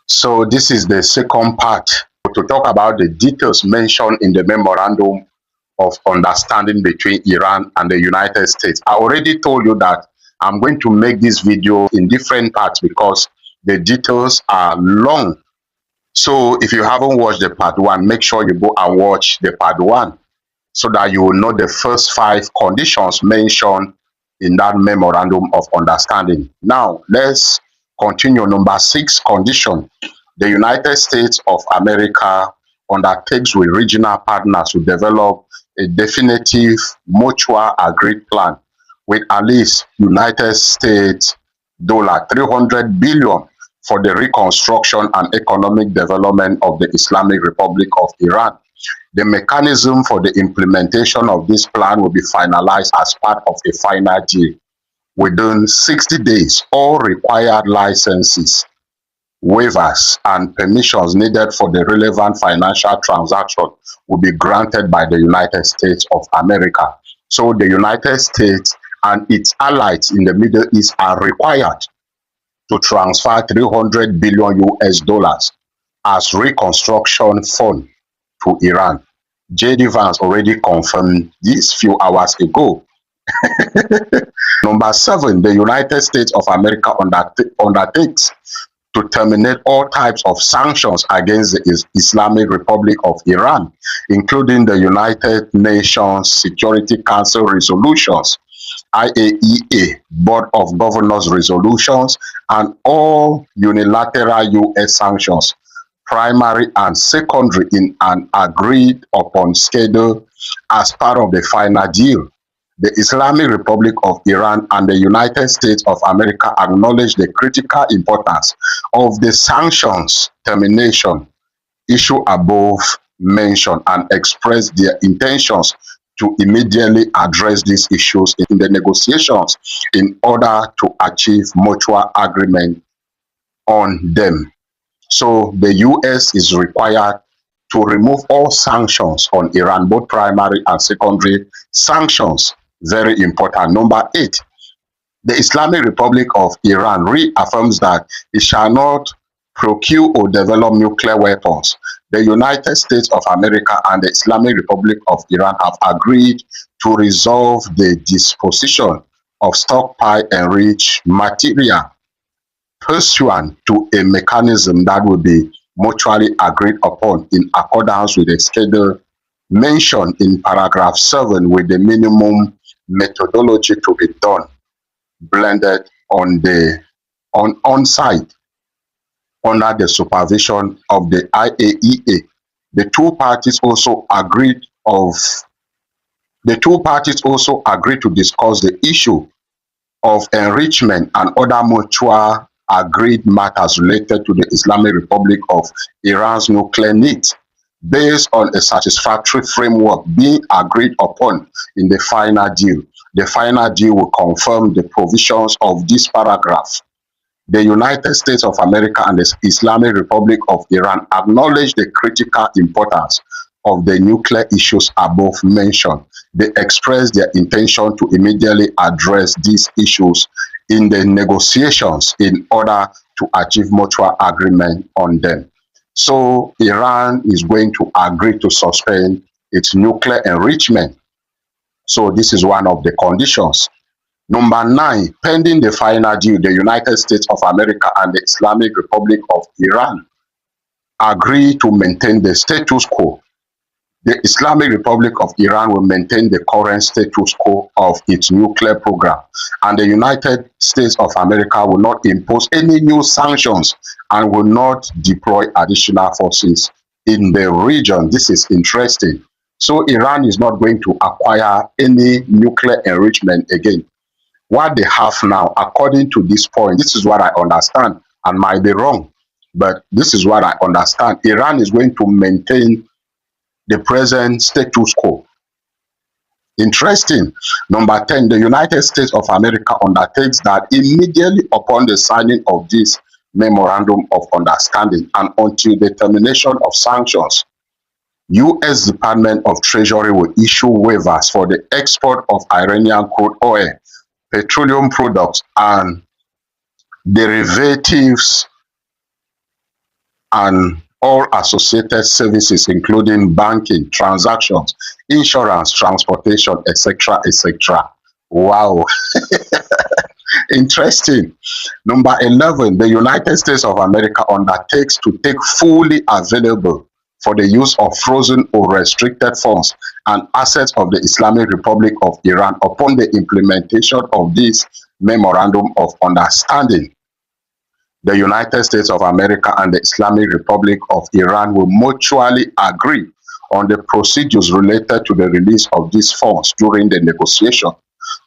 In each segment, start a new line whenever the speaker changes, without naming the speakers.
So this is the second part to talk about the details mentioned in the Memorandum of Understanding between Iran and the United States. I already told you that I'm going to make this video in different parts because the details are long. So if you haven't watched the part one, make sure you go and watch the part one so that you will know the first 5 conditions mentioned in that Memorandum of Understanding. Now, let's continue. Number 6 condition: the United States of America undertakes with regional partners to develop a definitive mutual agreed plan with at least United States $300 billion for the reconstruction and economic development of the Islamic Republic of Iran. The mechanism for the implementation of this plan will be finalized as part of a final deal. Within 60 days, all required licenses, waivers, and permissions needed for the relevant financial transaction will be granted by the United States of America. So the United States and its allies in the Middle East are required to transfer 300 billion US dollars as reconstruction fund to Iran. JD Vance already confirmed this few hours ago. Number 7, the United States of America undertakes to terminate all types of sanctions against the Islamic Republic of Iran, including the United Nations Security Council resolutions, IAEA Board of Governors resolutions, and all unilateral U.S. sanctions, primary and secondary, in an agreed upon schedule as part of the final deal. The Islamic Republic of Iran and the United States of America acknowledge the critical importance of the sanctions termination issue above mentioned and express their intentions to immediately address these issues in the negotiations in order to achieve mutual agreement on them. So the US is required to remove all sanctions on Iran, both primary and secondary sanctions. Very important. Number 8, the Islamic Republic of Iran reaffirms that it shall not procure or develop nuclear weapons. The United States of America and the Islamic Republic of Iran have agreed to resolve the disposition of stockpile enriched material pursuant to a mechanism that will be mutually agreed upon in accordance with the schedule mentioned in paragraph 7, with the minimum methodology to be done blended on-site under the supervision of the IAEA. The two parties also agreed to discuss the issue of enrichment and other mutual agreed matters related to the Islamic Republic of Iran's nuclear needs, based on a satisfactory framework being agreed upon in the final deal. The final deal will confirm the provisions of this paragraph. The United States of America and the Islamic Republic of Iran acknowledge the critical importance of the nuclear issues above mentioned. They express their intention to immediately address these issues in the negotiations in order to achieve mutual agreement on them. So Iran is going to agree to suspend its nuclear enrichment. So this is one of the conditions. Number 9, pending the final deal, the United States of America and the Islamic Republic of Iran agree to maintain the status quo. The Islamic Republic of Iran will maintain the current status quo of its nuclear program, and the United States of America will not impose any new sanctions and will not deploy additional forces in the region. This is interesting. So Iran is not going to acquire any nuclear enrichment again. What they have now, according to this point, this is what I understand, and might be wrong, but this is what I understand. Iran is going to maintain the present status quo. Interesting. Number 10, the United States of America undertakes that immediately upon the signing of this Memorandum of Understanding and until the termination of sanctions, U.S. Department of Treasury will issue waivers for the export of Iranian crude oil, petroleum products, and derivatives and all associated services, including banking, transactions, insurance, transportation, etc., etc. Wow, interesting. Number 11, the United States of America undertakes to take fully available for the use of frozen or restricted funds and assets of the Islamic Republic of Iran upon the implementation of this Memorandum of Understanding. The United States of America and the Islamic Republic of Iran will mutually agree on the procedures related to the release of these funds during the negotiation.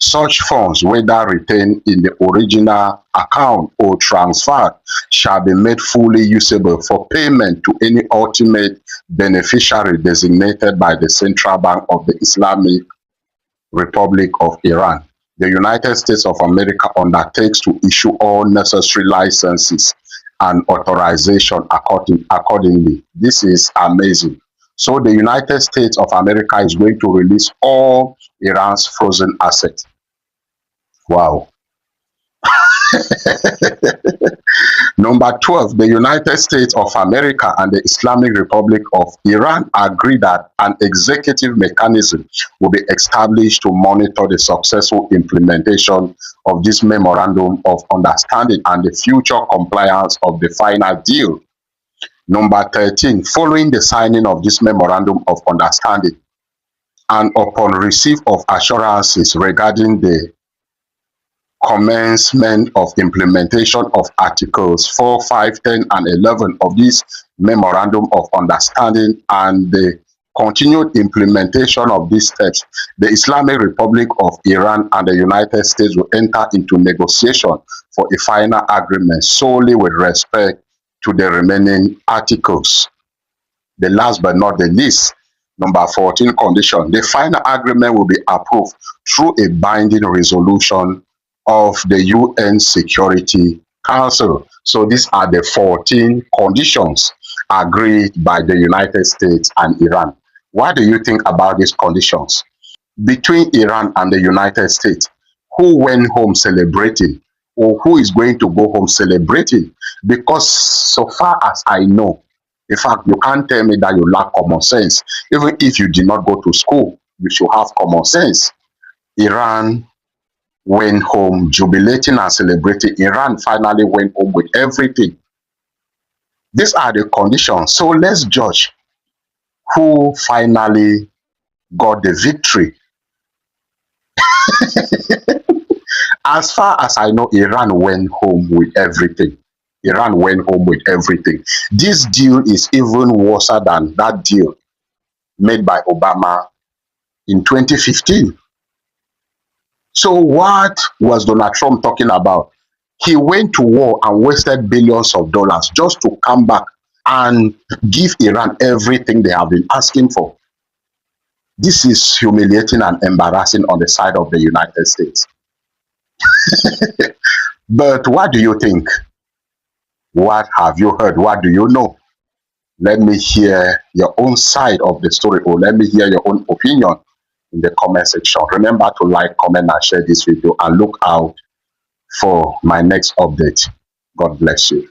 Such funds, whether retained in the original account or transferred, shall be made fully usable for payment to any ultimate beneficiary designated by the Central Bank of the Islamic Republic of Iran. The United States of America undertakes to issue all necessary licenses and authorization accordingly. This is amazing. So the United States of America is going to release all Iran's frozen assets. Wow. Number 12, the United States of America and the Islamic Republic of Iran agree that an executive mechanism will be established to monitor the successful implementation of this Memorandum of Understanding and the future compliance of the final deal. Number 13, following the signing of this Memorandum of Understanding and upon receipt of assurances regarding the commencement of implementation of Articles 4, 5, 10, and 11 of this Memorandum of Understanding and the continued implementation of these steps, the Islamic Republic of Iran and the United States will enter into negotiation for a final agreement solely with respect to the remaining articles. The last but not the least, number 14 condition, the final agreement will be approved through a binding resolution of the UN Security Council. So these are the 14 conditions agreed by the United States and Iran. What do you think about these conditions? Between Iran and the United States, who went home celebrating or who is going to go home celebrating? Because so far as I know, in fact, you can't tell me that you lack common sense. Even if you did not go to school, you should have common sense. Iran went home jubilating and celebrating. Iran finally went home with everything. These are the conditions. So let's judge who finally got the victory. As far as I know, Iran went home with everything. Iran went home with everything. This deal is even worse than that deal made by Obama in 2015. So what was Donald Trump talking about? He went to war and wasted billions of dollars just to come back and give Iran everything they have been asking for. This is humiliating and embarrassing on the side of the United States. But what do you think? What have you heard? What do you know? Let me hear your own side of the story, or let me hear your own opinion in the comment section. Remember to like, comment, and share this video, and look out for my next update. God bless you.